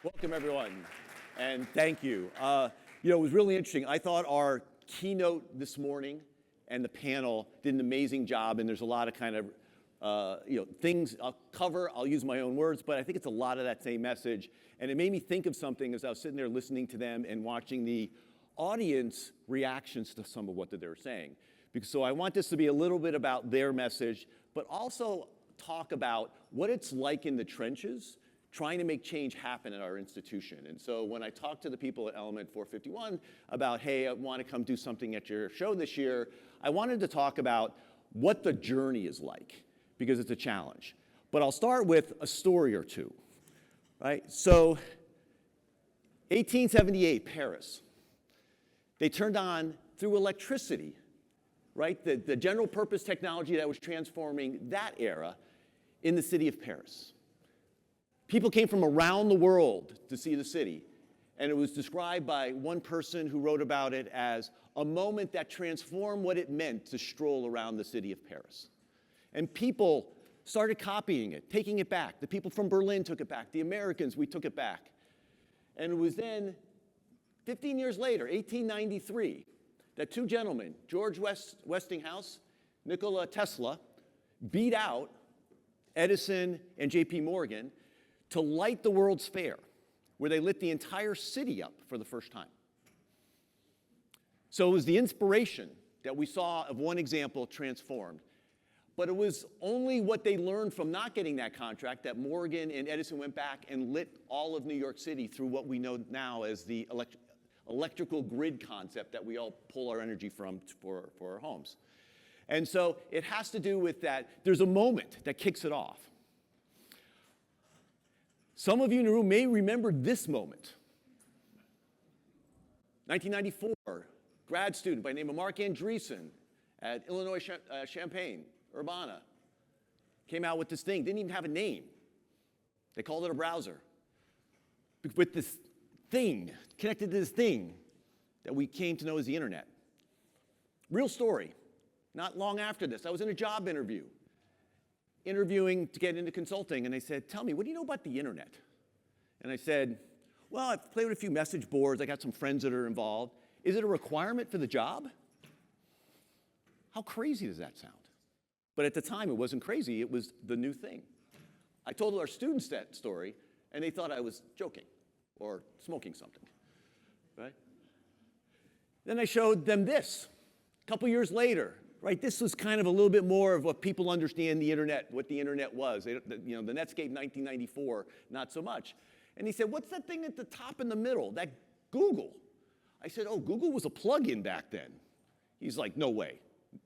Welcome, everyone, and thank you. It was really interesting. I thought our keynote this morning and the panel did an amazing job, and there's a lot of kind of things I'll cover. I'll use my own words, but I think it's a lot of that same message. And it made me think of something as I was sitting there listening to them and watching the audience reactions to some of what they were saying. So I want this to be a little bit about their message, but also talk about what it's like in the trenches trying to make change happen at our institution. And so when I talked to the people at Element 451 about, hey, I want to come do something at your show this year, I wanted to talk about what the journey is like, because it's a challenge. But I'll start with a story or two, right? So 1878, Paris. They turned on, through electricity, right, the general purpose technology that was transforming that era in the city of Paris. People came from around the world to see the city, and it was described by one person who wrote about it as a moment that transformed what it meant to stroll around the city of Paris. And people started copying it, taking it back. The people from Berlin took it back. The Americans, we took it back. And it was then, 15 years later, 1893, that two gentlemen, George Westinghouse, Nikola Tesla, beat out Edison and J.P. Morgan to light the World's Fair, where they lit the entire city up for the first time. So it was the inspiration that we saw of one example transformed. But it was only what they learned from not getting that contract that Morgan and Edison went back and lit all of New York City through what we know now as the electrical grid concept that we all pull our energy from for our homes. And so it has to do with that. There's a moment that kicks it off. Some of you in the room may remember this moment. 1994, grad student by the name of Mark Andreessen at Illinois Champaign, Urbana, came out with this thing, didn't even have a name. They called it a browser. With this thing, connected to this thing that we came to know as the internet. Real story. Not long after this, I was in a job interviewing to get into consulting, and they said, tell me, what do you know about the internet? And I said, well, I've played with a few message boards, I got some friends that are involved. Is it a requirement for the job? How crazy does that sound? But at the time, it wasn't crazy, it was the new thing. I told our students that story, and they thought I was joking or smoking something, right? Then I showed them this, a couple years later. Right, this was kind of a little bit more of what people understand the internet, what the internet was. The Netscape 1994, not so much. And he said, what's that thing at the top in the middle, that Google? I said, oh, Google was a plug-in back then. He's like, no way.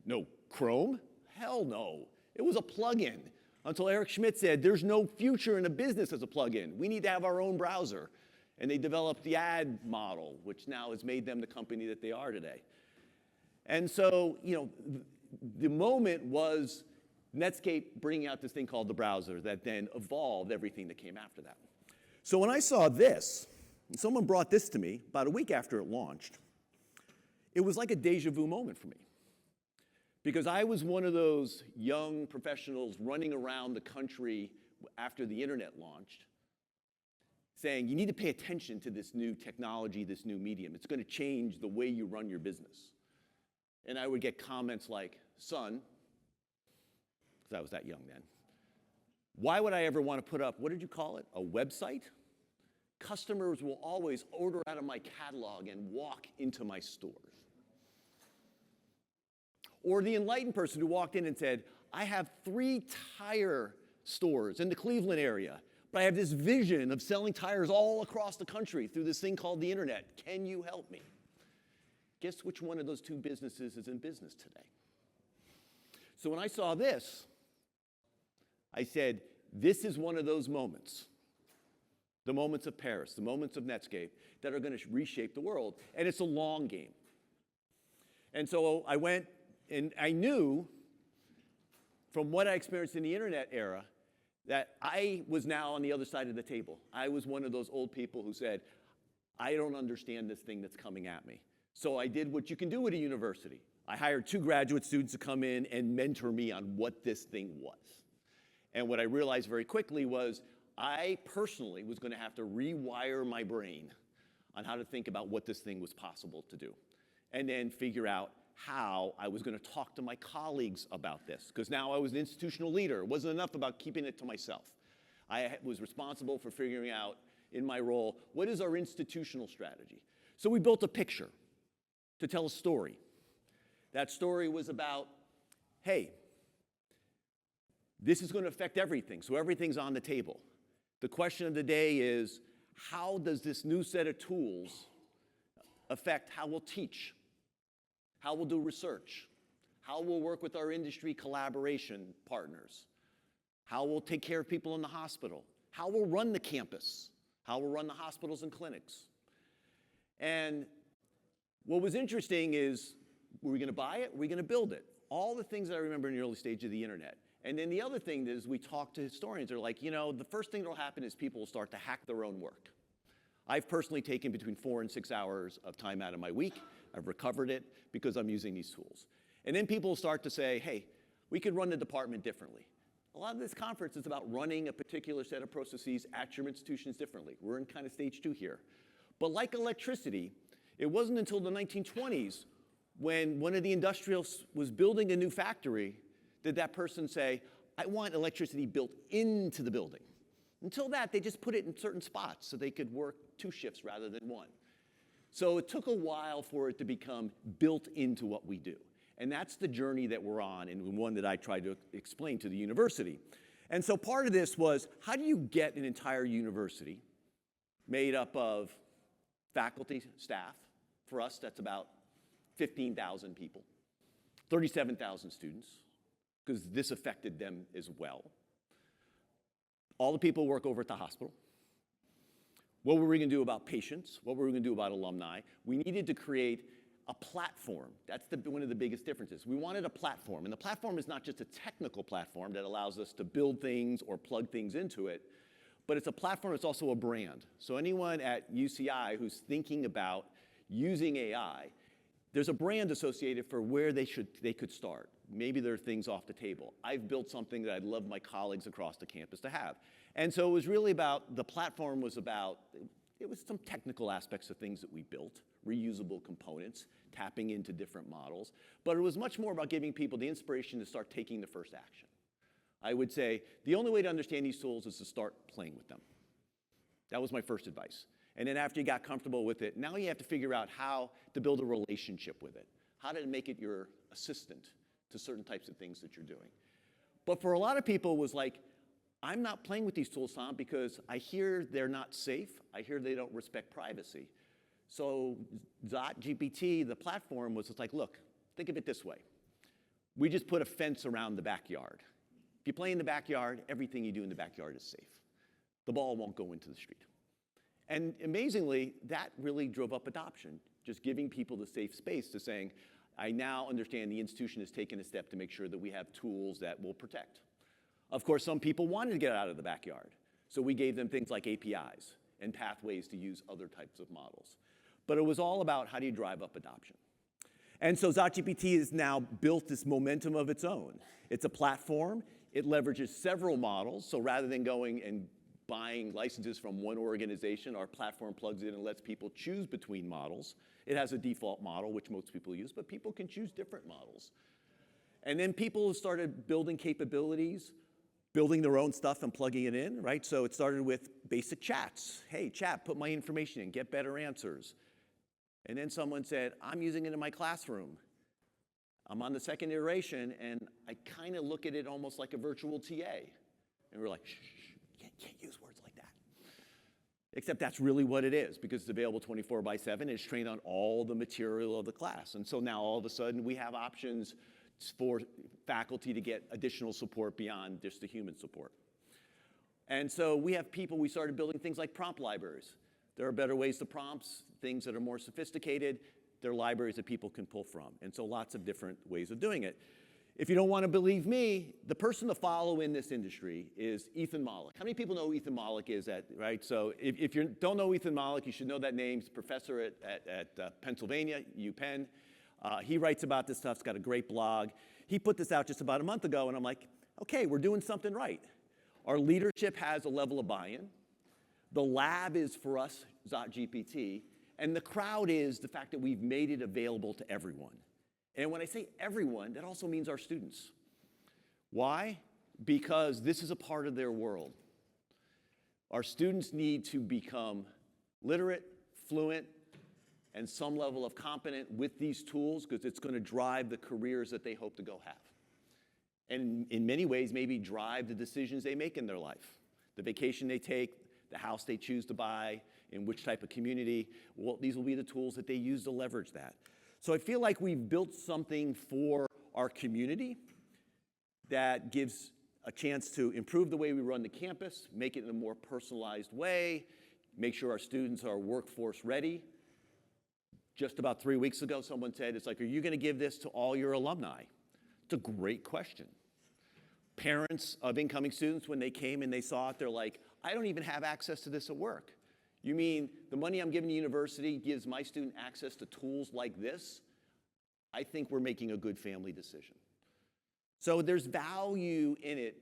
No Chrome? Hell no. It was a plug-in until Eric Schmidt said, there's no future in a business as a plug-in. We need to have our own browser. And they developed the ad model, which now has made them the company that they are today. And so, the moment was Netscape bringing out this thing called the browser that then evolved everything that came after that. So when I saw this, and someone brought this to me about a week after it launched, it was like a deja vu moment for me. Because I was one of those young professionals running around the country after the internet launched, saying, you need to pay attention to this new technology, this new medium. It's going to change the way you run your business. And I would get comments like, son, because I was that young then, why would I ever want to put up, what did you call it, a website? Customers will always order out of my catalog and walk into my stores. Or the enlightened person who walked in and said, I have 3 tire stores in the Cleveland area, but I have this vision of selling tires all across the country through this thing called the internet. Can you help me? Guess which one of those 2 businesses is in business today? So when I saw this, I said, this is one of those moments, the moments of Paris, the moments of Netscape, that are going to reshape the world. And it's a long game. And so I went, and I knew from what I experienced in the internet era that I was now on the other side of the table. I was one of those old people who said, I don't understand this thing that's coming at me. So I did what you can do at a university. I hired 2 graduate students to come in and mentor me on what this thing was. And what I realized very quickly was I personally was going to have to rewire my brain on how to think about what this thing was possible to do, and then figure out how I was going to talk to my colleagues about this, because now I was an institutional leader. It wasn't enough about keeping it to myself. I was responsible for figuring out in my role, what is our institutional strategy? So we built a picture to tell a story. That story was about, hey, this is going to affect everything, so everything's on the table. The question of the day is, how does this new set of tools affect how we'll teach, how we'll do research, how we'll work with our industry collaboration partners, how we'll take care of people in the hospital, how we'll run the campus, how we'll run the hospitals and clinics. And what was interesting is, were we going to buy it? Were we going to build it? All the things that I remember in the early stage of the internet. And then the other thing is, we talk to historians. They're like, you know, the first thing that will happen is people will start to hack their own work. I've personally taken between 4 and 6 hours of time out of my week. I've recovered it because I'm using these tools. And then people will start to say, hey, we could run the department differently. A lot of this conference is about running a particular set of processes at your institutions differently. We're in kind of stage 2 here. But like electricity, it wasn't until the 1920s when one of the industrialists was building a new factory did that person say, I want electricity built into the building. Until that, they just put it in certain spots so they could work 2 shifts rather than 1. So it took a while for it to become built into what we do. And that's the journey that we're on, and one that I tried to explain to the university. And so part of this was, how do you get an entire university made up of faculty, staff? For us, that's about 15,000 people, 37,000 students, because this affected them as well. All the people work over at the hospital. What were we going to do about patients? What were we going to do about alumni? We needed to create a platform. That's one of the biggest differences. We wanted a platform, and the platform is not just a technical platform that allows us to build things or plug things into it, but it's a platform that's also a brand. So anyone at UCI who's thinking about using AI, there's a brand associated for where they could start. Maybe there are things off the table. I've built something that I'd love my colleagues across the campus to have. And so it was really about, the platform was about, it was some technical aspects of things that we built, reusable components, tapping into different models, but it was much more about giving people the inspiration to start taking the first action. I would say the only way to understand these tools is to start playing with them. That was my first advice. And then after you got comfortable with it, now you have to figure out how to build a relationship with it, how to make it your assistant to certain types of things that you're doing. But for a lot of people, it was like, I'm not playing with these tools, Tom, because I hear they're not safe. I hear they don't respect privacy. So ZotGPT, the platform, was just like, look, think of it this way. We just put a fence around the backyard. If you play in the backyard, everything you do in the backyard is safe. The ball won't go into the street. And amazingly, that really drove up adoption, just giving people the safe space to saying, I now understand the institution has taken a step to make sure that we have tools that will protect. Of course, some people wanted to get out of the backyard, so we gave them things like APIs and pathways to use other types of models. But it was all about, how do you drive up adoption? And so ZotGPT has now built this momentum of its own. It's a platform. It leverages several models, so rather than going and buying licenses from one organization, our platform plugs in and lets people choose between models. It has a default model, which most people use, but people can choose different models. And then people started building capabilities, building their own stuff and plugging it in, right? So it started with basic chats. Hey, chat, put my information in, get better answers. And then someone said, I'm using it in my classroom. I'm on the second iteration, and I kind of look at it almost like a virtual TA. And we're like, shh, can't use words like that. Except that's really what it is, because it's available 24/7. It's trained on all the material of the class. And so now all of a sudden we have options for faculty to get additional support beyond just the human support. And so we started building things like prompt libraries. There are better ways to prompts, things that are more sophisticated. There are libraries that people can pull from. And so lots of different ways of doing it. If you don't want to believe me, the person to follow in this industry is Ethan Mollick. How many people know who Ethan Mollick is, right? So if you don't know Ethan Mollick, you should know that name. He's a professor at Pennsylvania, UPenn. He writes about this stuff. He's got a great blog. He put this out just about a month ago, and I'm like, okay, we're doing something right. Our leadership has a level of buy-in. The lab is, for us, ZotGPT. And the crowd is the fact that we've made it available to everyone. And when I say everyone, that also means our students. Why? Because this is a part of their world. Our students need to become literate, fluent, and some level of competent with these tools because it's going to drive the careers that they hope to go have. And in many ways, maybe drive the decisions they make in their life. The vacation they take, the house they choose to buy, in which type of community. Well, these will be the tools that they use to leverage that. So I feel like we've built something for our community that gives a chance to improve the way we run the campus, make it in a more personalized way, make sure our students are workforce ready. Just about 3 weeks ago, someone said, it's like, are you going to give this to all your alumni? It's a great question. Parents of incoming students, when they came and they saw it, they're like, I don't even have access to this at work. You mean the money I'm giving the university gives my student access to tools like this? I think we're making a good family decision. So there's value in it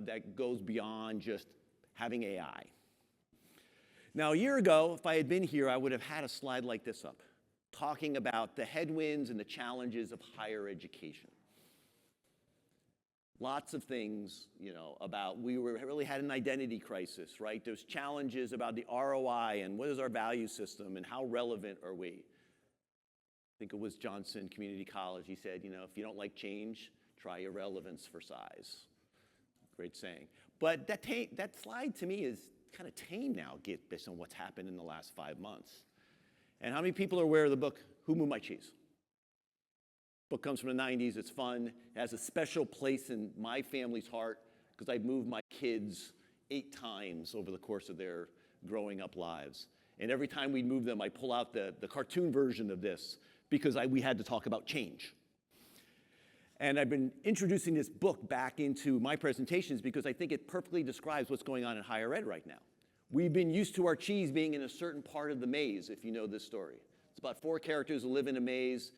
that goes beyond just having AI. Now, a year ago, if I had been here, I would have had a slide like this up, talking about the headwinds and the challenges of higher education. Lots of things, about we really had an identity crisis, right? There's challenges about the ROI and what is our value system and how relevant are we? I think it was Johnson Community College. He said, if you don't like change, try irrelevance for size. Great saying. But that slide to me is kind of tame now, based on what's happened in the last 5 months. And how many people are aware of the book, Who Moved My Cheese? Book comes from the 90s. It's fun. It has a special place in my family's heart because I've moved my kids 8 times over the course of their growing up lives. And every time we'd move them, I'd pull out the cartoon version of this because we had to talk about change. And I've been introducing this book back into my presentations because I think it perfectly describes what's going on in higher ed right now. We've been used to our cheese being in a certain part of the maze, if you know this story. It's about 4 characters who live in a maze.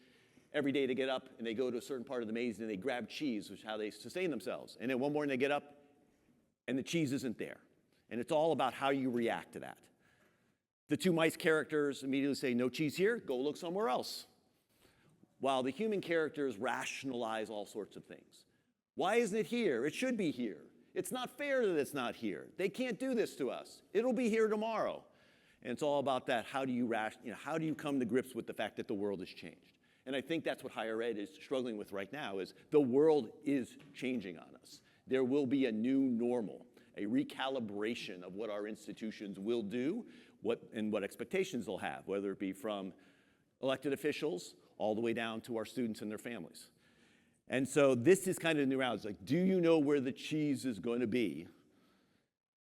Every day they get up and they go to a certain part of the maze and they grab cheese, which is how they sustain themselves. And then one morning they get up and the cheese isn't there. And it's all about how you react to that. The 2 mice characters immediately say, no cheese here, go look somewhere else. While the human characters rationalize all sorts of things. Why isn't it here? It should be here. It's not fair that it's not here. They can't do this to us. It'll be here tomorrow. And it's all about that. How do you come to grips with the fact that the world has changed? And I think that's what higher ed is struggling with right now is the world is changing on us. There will be a new normal, a recalibration of what our institutions will do, what expectations they'll have, whether it be from elected officials all the way down to our students and their families. And so this is kind of the new round. It's like, do you know where the cheese is going to be?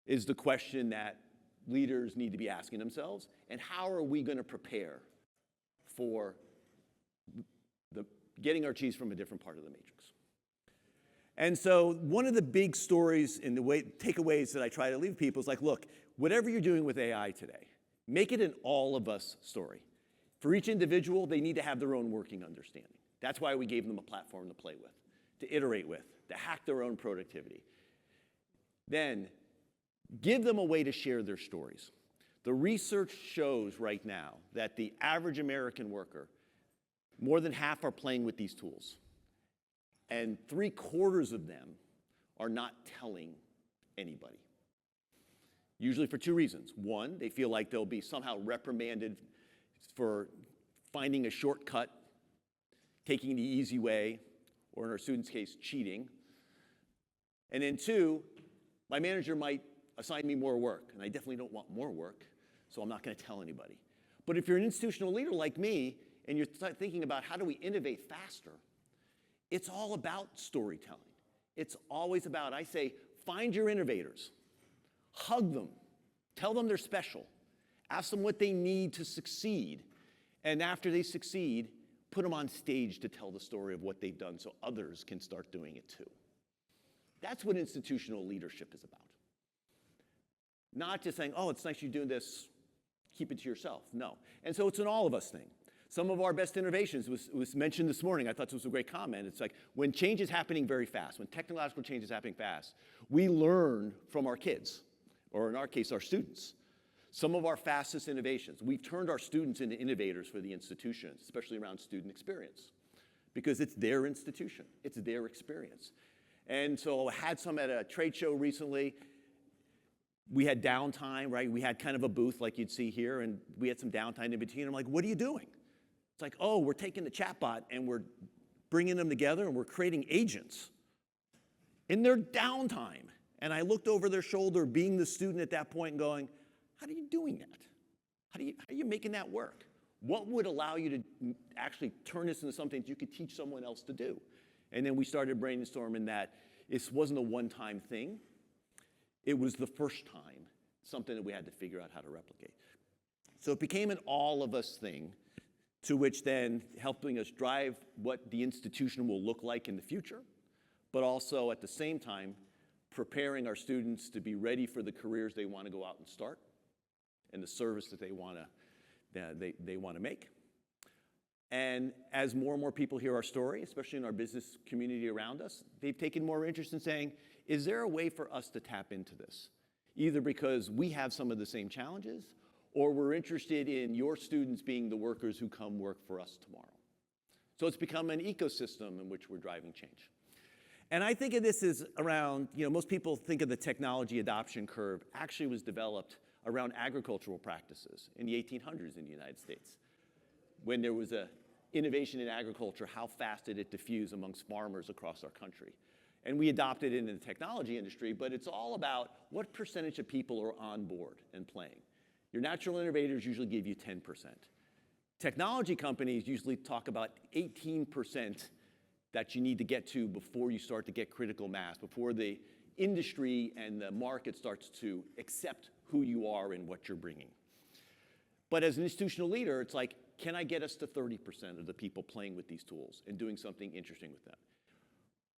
Is the question that leaders need to be asking themselves. And how are we going to prepare for getting our cheese from a different part of the matrix? And so one of the big stories and takeaways that I try to leave people is like, look, whatever you're doing with AI today, make it an all of us story. For each individual, they need to have their own working understanding. That's why we gave them a platform to play with, to iterate with, to hack their own productivity. Then give them a way to share their stories. The research shows right now that the average American worker, more than half are playing with these tools. And 3/4 of them are not telling anybody. Usually for 2 reasons. One, they feel like they'll be somehow reprimanded for finding a shortcut, taking the easy way, or in our students' case, cheating. And then 2, my manager might assign me more work, and I definitely don't want more work, so I'm not going to tell anybody. But if you're an institutional leader like me, and you're thinking about how do we innovate faster, it's all about storytelling. It's always about, I say, find your innovators, hug them, tell them they're special, ask them what they need to succeed, and after they succeed, put them on stage to tell the story of what they've done so others can start doing it too. That's what institutional leadership is about. Not just saying, oh, it's nice you're doing this, keep it to yourself. No. And so it's an all of us thing. Some of our best innovations was mentioned this morning. I thought this was a great comment. It's like when change is happening very fast, when technological change is happening fast, we learn from our kids, or in our case, our students. Some of our fastest innovations, we've turned our students into innovators for the institutions, especially around student experience, because it's their institution, it's their experience. And so I had some at a trade show recently. We had downtime, right? We had kind of a booth like you'd see here, and we had some downtime in between. I'm like, what are you doing? It's like, oh, we're taking the chatbot and we're bringing them together and we're creating agents in their downtime. And I looked over their shoulder, being the student at that point, and going, how are you doing that? How are you making that work? What would allow you to actually turn this into something that you could teach someone else to do? And then we started brainstorming that this wasn't a one-time thing. It was the first time, something that we had to figure out how to replicate. So it became an all-of-us thing, to which then helping us drive what the institution will look like in the future, but also at the same time, preparing our students to be ready for the careers they want to go out and start and the service that they want to make. And as more and more people hear our story, especially in our business community around us, they've taken more interest in saying, is there a way for us to tap into this? Either because we have some of the same challenges, or we're interested in your students being the workers who come work for us tomorrow. So it's become an ecosystem in which we're driving change. And I think of this as around, most people think of the technology adoption curve actually was developed around agricultural practices in the 1800s in the United States. When there was an innovation in agriculture, how fast did it diffuse amongst farmers across our country? And we adopted it in the technology industry, but it's all about what percentage of people are on board and playing. Your natural innovators usually give you 10%. Technology companies usually talk about 18% that you need to get to before you start to get critical mass, before the industry and the market starts to accept who you are and what you're bringing. But as an institutional leader, it's like, can I get us to 30% of the people playing with these tools and doing something interesting with them?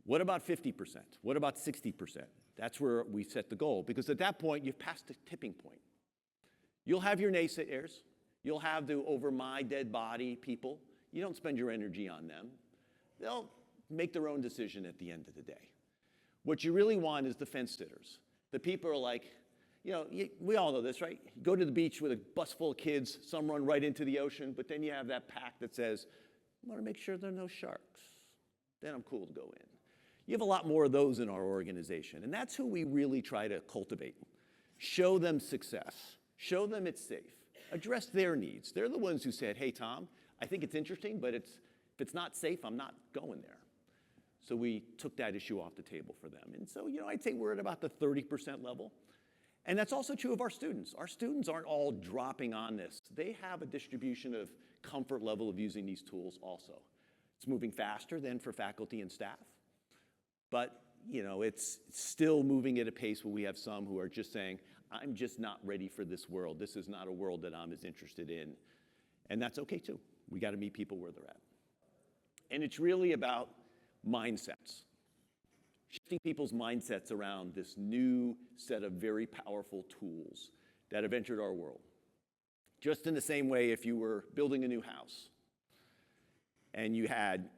What about 50%? What about 60%? That's where we set the goal, because at that point, you've passed the tipping point. You'll have your naysayers. You'll have the over my dead body people. You don't spend your energy on them. They'll make their own decision at the end of the day. What you really want is the fence sitters. The people are like, we all know this, right? You go to the beach with a bus full of kids, some run right into the ocean, but then you have that pack that says, I want to make sure there are no sharks. Then I'm cool to go in. You have a lot more of those in our organization, and that's who we really try to cultivate. Show them success. Show them it's safe. Address their needs. They're the ones who said, hey, Tom, I think it's interesting, but if it's not safe, I'm not going there. So we took that issue off the table for them. And so, I'd say we're at about the 30% level. And that's also true of our students. Our students aren't all dropping on this. They have a distribution of comfort level of using these tools also. It's moving faster than for faculty and staff. But, it's still moving at a pace where we have some who are just saying, I'm just not ready for this world. This is not a world that I'm as interested in. And that's okay too. We got to meet people where they're at. And it's really about mindsets. Shifting people's mindsets around this new set of very powerful tools that have entered our world. Just in the same way, if you were building a new house and you had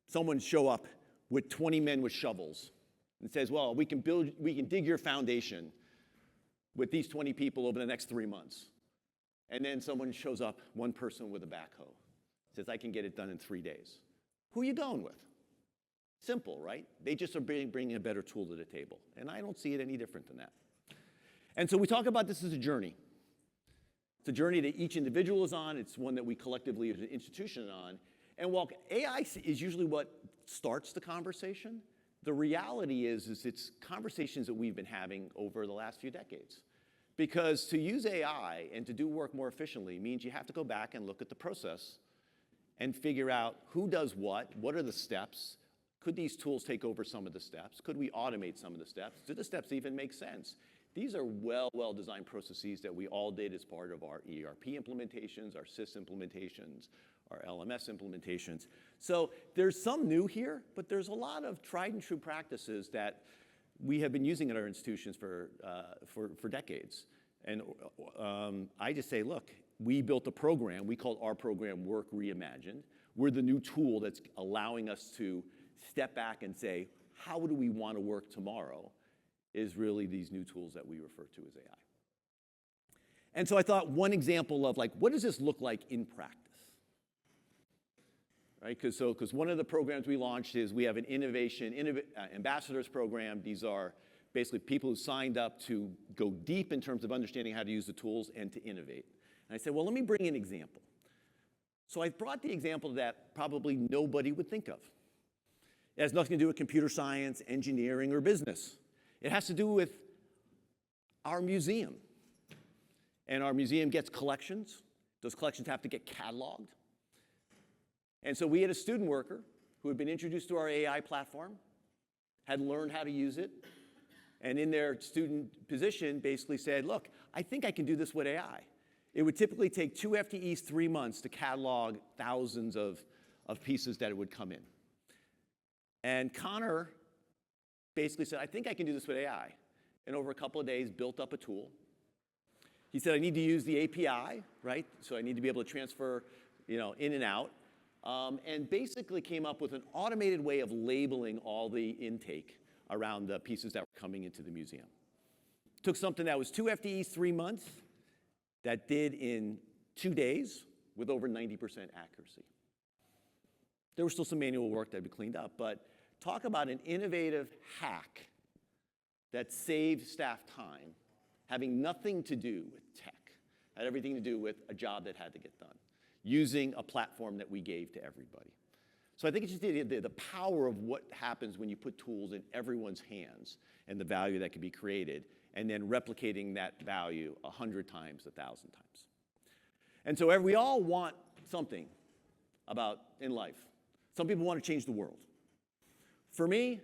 someone show up with 20 men with shovels and says, well, we can dig your foundation with these 20 people over the next 3 months. And then someone shows up, one person with a backhoe, says, I can get it done in 3 days. Who are you going with? Simple, right? They just are bringing a better tool to the table. And I don't see it any different than that. And so we talk about this as a journey. It's a journey that each individual is on. It's one that we collectively as an institution are on. And while AI is usually what starts the conversation, the reality is it's conversations that we've been having over the last few decades. Because to use AI and to do work more efficiently means you have to go back and look at the process and figure out who does what are the steps, could these tools take over some of the steps, could we automate some of the steps, do the steps even make sense? These are well-designed processes that we all did as part of our ERP implementations, our SIS implementations, our LMS implementations. So there's some new here, but there's a lot of tried and true practices that we have been using at our institutions for decades. And I just say, look, we built a program. We called our program Work Reimagined. We're the new tool that's allowing us to step back and say, how do we want to work tomorrow, is really these new tools that we refer to as AI. And so I thought one example of, like, what does this look like in practice? Right? Because one of the programs we launched is we have an ambassadors program. These are basically people who signed up to go deep in terms of understanding how to use the tools and to innovate. And I said, well, let me bring an example. So I brought the example that probably nobody would think of. It has nothing to do with computer science, engineering, or business. It has to do with our museum. And our museum gets collections. Those collections have to get cataloged. And so we had a student worker who had been introduced to our AI platform, had learned how to use it, and in their student position basically said, look, I think I can do this with AI. It would typically take 2 FTEs, 3 months to catalog thousands of pieces that would come in. And Connor basically said, I think I can do this with AI. And over a couple of days, built up a tool. He said, I need to use the API, right? So I need to be able to transfer, in and out. And basically came up with an automated way of labeling all the intake around the pieces that were coming into the museum. Took something that was 2 FTEs, 3 months, that did in 2 days with over 90% accuracy. There was still some manual work that had to be cleaned up, but talk about an innovative hack that saved staff time, having nothing to do with tech, had everything to do with a job that had to get done, using a platform that we gave to everybody. So I think it's just the power of what happens when you put tools in everyone's hands and the value that can be created, and then replicating that value 100 times, 1,000 times. And so we all want something in life. Some people want to change the world. For me,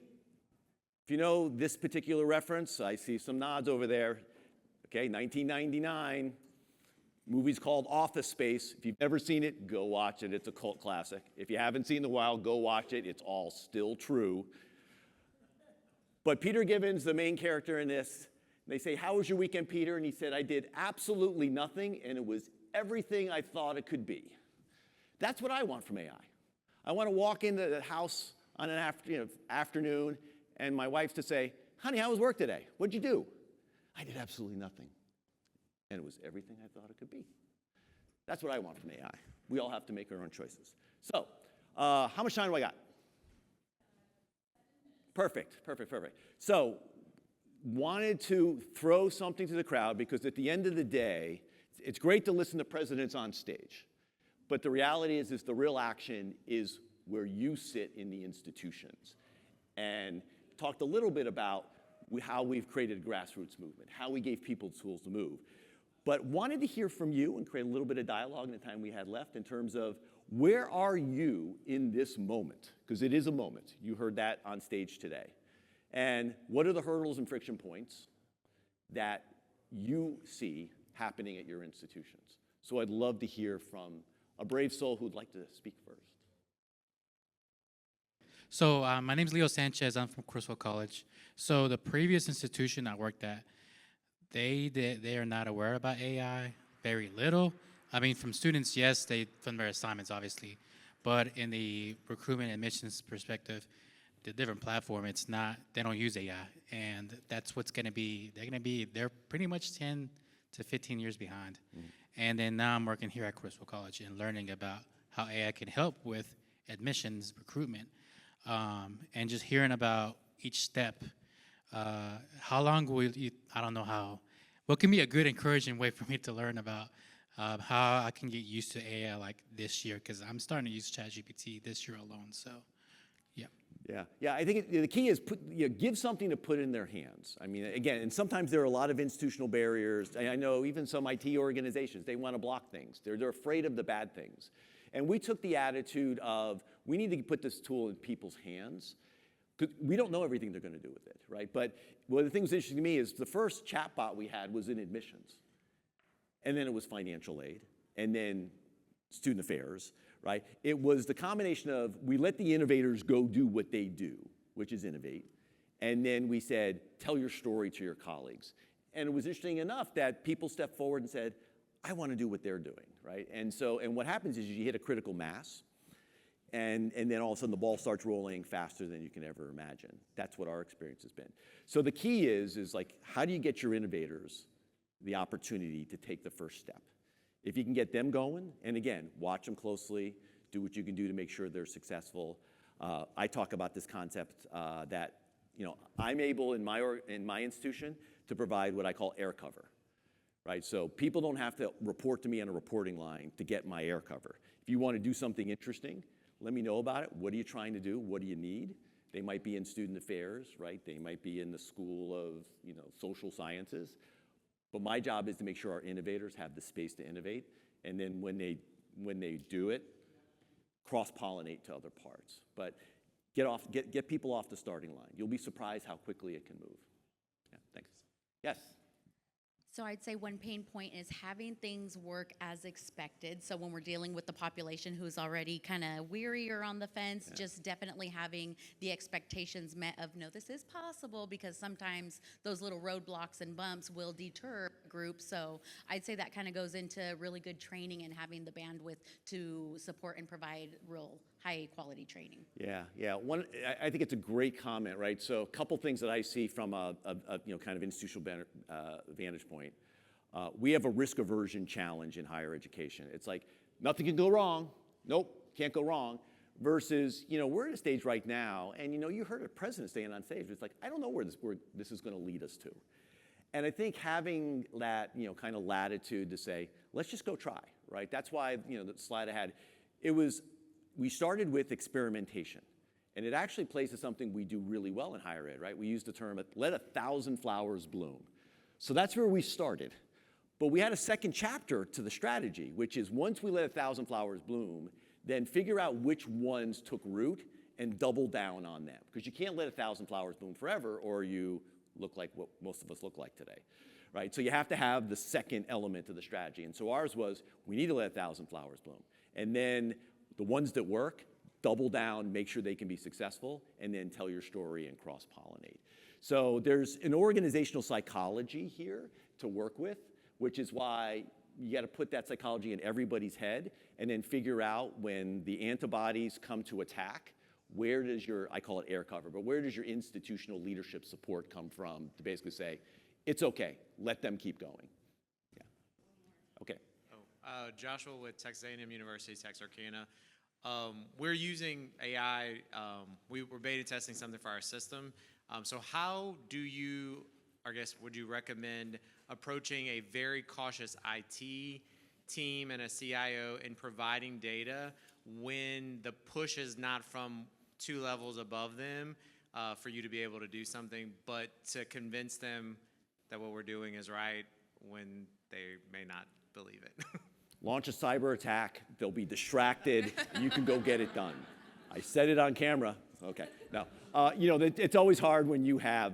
if you know this particular reference, I see some nods over there. Okay, 1999. Movie's called Office Space. If you've never seen it, go watch it. It's a cult classic. If you haven't seen it in a while, go watch it. It's all still true. But Peter Gibbons, the main character in this, they say, how was your weekend, Peter? And he said, I did absolutely nothing, and it was everything I thought it could be. That's what I want from AI. I want to walk into the house on an afternoon, and my wife to say, honey, how was work today? What'd you do? I did absolutely nothing. And it was everything I thought it could be. That's what I want from AI. We all have to make our own choices. So, how much time do I got? Perfect. So, wanted to throw something to the crowd because at the end of the day, it's great to listen to presidents on stage. But the reality is the real action is where you sit in the institutions. And talked a little bit about how we've created a grassroots movement, how we gave people tools to move. But wanted to hear from you and create a little bit of dialogue in the time we had left in terms of where are you in this moment? Because it is a moment. You heard that on stage today. And what are the hurdles and friction points that you see happening at your institutions? So I'd love to hear from a brave soul who'd like to speak first. So my name is Leo Sanchez. I'm from Criswell College. So the previous institution I worked at, they are not aware about AI, very little. I mean, from students, yes, from their assignments, obviously. But in the recruitment admissions perspective, the different platform, they don't use AI. And that's what's going to be, they're pretty much 10 to 15 years behind. Mm-hmm. And then now I'm working here at Criswell College and learning about how AI can help with admissions, recruitment, and just hearing about each step. How long will you, I don't know how, what can be a good encouraging way for me to learn about how I can get used to AI like this year, because I'm starting to use ChatGPT this year alone, so yeah. Yeah, I think the key is give something to put in their hands. I mean, again, and sometimes there are a lot of institutional barriers. I know even some IT organizations, they want to block things. They're afraid of the bad things. And we took the attitude of, we need to put this tool in people's hands. We don't know everything they're going to do with it, right? But one of the things interesting to me is the first chatbot we had was in admissions. And then it was financial aid, and then student affairs, right? It was the combination of, we let the innovators go do what they do, which is innovate. And then we said, tell your story to your colleagues. And it was interesting enough that people stepped forward and said, I want to do what they're doing, right? And what happens is you hit a critical mass, and then all of a sudden the ball starts rolling faster than you can ever imagine. That's what our experience has been. So the key is like, how do you get your innovators the opportunity to take the first step? If you can get them going, and again, watch them closely, do what you can do to make sure they're successful. I talk about this concept that I'm able in my institution to provide what I call air cover, right? So people don't have to report to me on a reporting line to get my air cover. If you want to do something interesting, let me know about it. What are you trying to do? What do you need? They might be in student affairs, right? They might be in the School of Social Sciences. But my job is to make sure our innovators have the space to innovate, and then when they do it, cross-pollinate to other parts. But get people off the starting line. You'll be surprised how quickly it can move. Yeah, thanks. Yes. So I'd say one pain point is having things work as expected. So when we're dealing with the population who's already kind of weary or on the fence, just definitely having the expectations met of, no, this is possible, because sometimes those little roadblocks and bumps will deter groups. So I'd say that kind of goes into really good training and having the bandwidth to support and provide real high quality training. Yeah. I think it's a great comment, right? So a couple things that I see from a kind of institutional vantage point. We have a risk aversion challenge in higher education. It's like, nothing can go wrong. Nope, can't go wrong. Versus, we're at a stage right now, and you heard a president saying on stage, it's like, I don't know where this is going to lead us to. And I think having that, kind of latitude to say, let's just go try, right? That's why, the slide I had, we started with experimentation. And it actually plays to something we do really well in higher ed, right? We use the term, let 1,000 flowers bloom. So that's where we started. But we had a second chapter to the strategy, which is once we let 1,000 flowers bloom, then figure out which ones took root and double down on them. Because you can't let 1,000 flowers bloom forever, or you look like what most of us look like today, right? So you have to have the second element of the strategy. And so ours was, we need to let 1,000 flowers bloom. And then the ones that work, double down, make sure they can be successful, and then tell your story and cross-pollinate. So there's an organizational psychology here to work with, which is why you got to put that psychology in everybody's head and then figure out when the antibodies come to attack, where does I call it air cover, but where does your institutional leadership support come from to basically say, it's okay, let them keep going. Yeah. Okay. Joshua with Texas A&M University, Texarkana. We're using AI. We're beta testing something for our system. So how do you, would you recommend approaching a very cautious IT team and a CIO in providing data when the push is not from 2 levels above them for you to be able to do something, but to convince them that what we're doing is right when they may not believe it? Launch a cyber attack, they'll be distracted, you can go get it done. I said it on camera. Okay. Now, it's always hard when you have,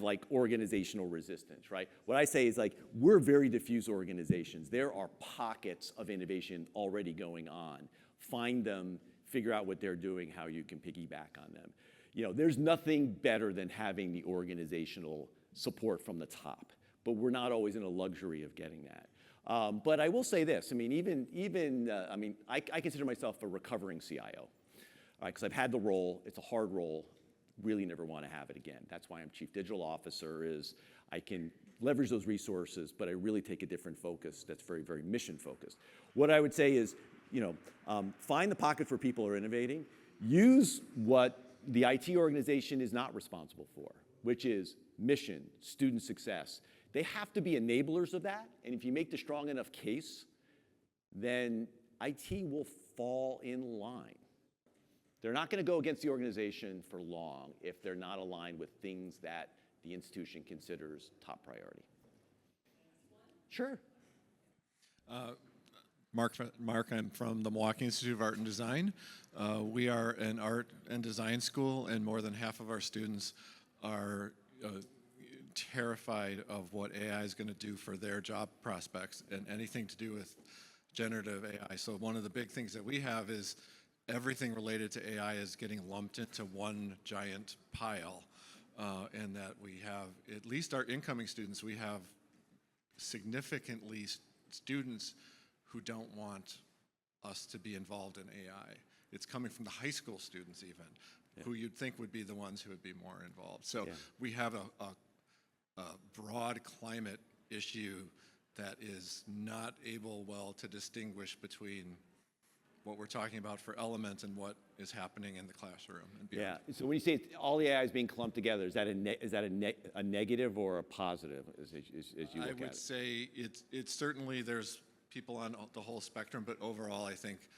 like organizational resistance, right? What I say is like, we're very diffuse organizations. There are pockets of innovation already going on. Find them, figure out what they're doing, how you can piggyback on them. There's nothing better than having the organizational support from the top, but we're not always in a luxury of getting that. But I will say this, I consider myself a recovering CIO. Because I've had the role, it's a hard role, really never want to have it again. That's why I'm Chief Digital Officer, is I can leverage those resources, but I really take a different focus that's very, very mission focused. What I would say is, find the pockets where people are innovating, use what the IT organization is not responsible for, which is mission, student success. They have to be enablers of that, and if you make the strong enough case, then IT will fall in line. They're not going to go against the organization for long if they're not aligned with things that the institution considers top priority. Sure. Mark, I'm from the Milwaukee Institute of Art and Design. We are an art and design school, and more than half of our students are terrified of what AI is going to do for their job prospects and anything to do with generative AI. So one of the big things that we have is everything related to AI is getting lumped into one giant pile, and that we have, at least our incoming students, we have significantly students who don't want us to be involved in AI. It's coming from the high school students even, who you'd think would be the ones who would be more involved. So we have a broad climate issue that is not able well to distinguish between what we're talking about for elements and what is happening in the classroom and beyond. Yeah. So when you say all the AI is being clumped together, is that a negative or a positive as you look at it? I would say it's certainly, there's people on the whole spectrum, but overall I think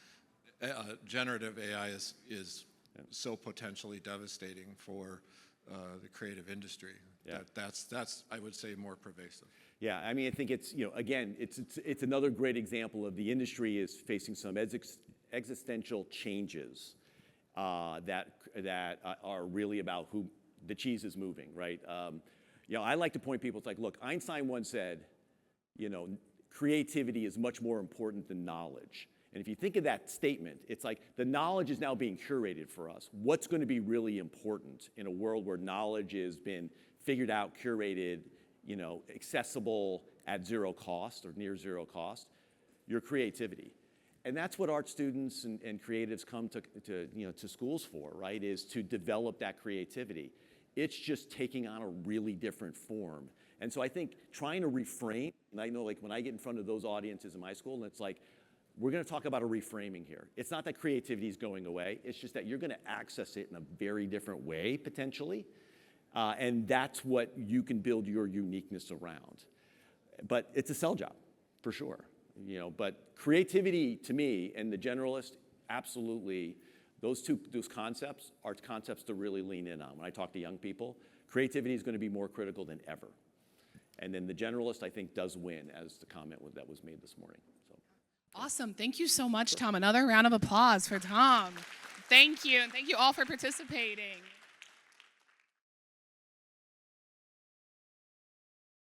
generative AI is so potentially devastating for the creative industry. Yeah. That's I would say more pervasive. Yeah, I mean, I think it's, again, it's another great example of the industry is facing some existential changes that are really about who the cheese is moving, right? I like to point people, it's like, look, Einstein once said, creativity is much more important than knowledge. And if you think of that statement, it's like the knowledge is now being curated for us. What's going to be really important in a world where knowledge has been figured out, curated, accessible at zero cost or near zero cost? Your creativity. And that's what art students and creatives come to schools for, right, is to develop that creativity. It's just taking on a really different form. And so I think trying to reframe, and I know like when I get in front of those audiences in my school, and it's like, we're going to talk about a reframing here. It's not that creativity is going away. It's just that you're going to access it in a very different way, potentially. And that's what you can build your uniqueness around. But it's a sell job, for sure. But creativity, to me, and the generalist, absolutely, those concepts are concepts to really lean in on. When I talk to young people, creativity is going to be more critical than ever. And then the generalist, I think, does win, as the comment that was made this morning. So. Awesome. Thank you so much, Tom. Another round of applause for Tom. Thank you. And thank you all for participating.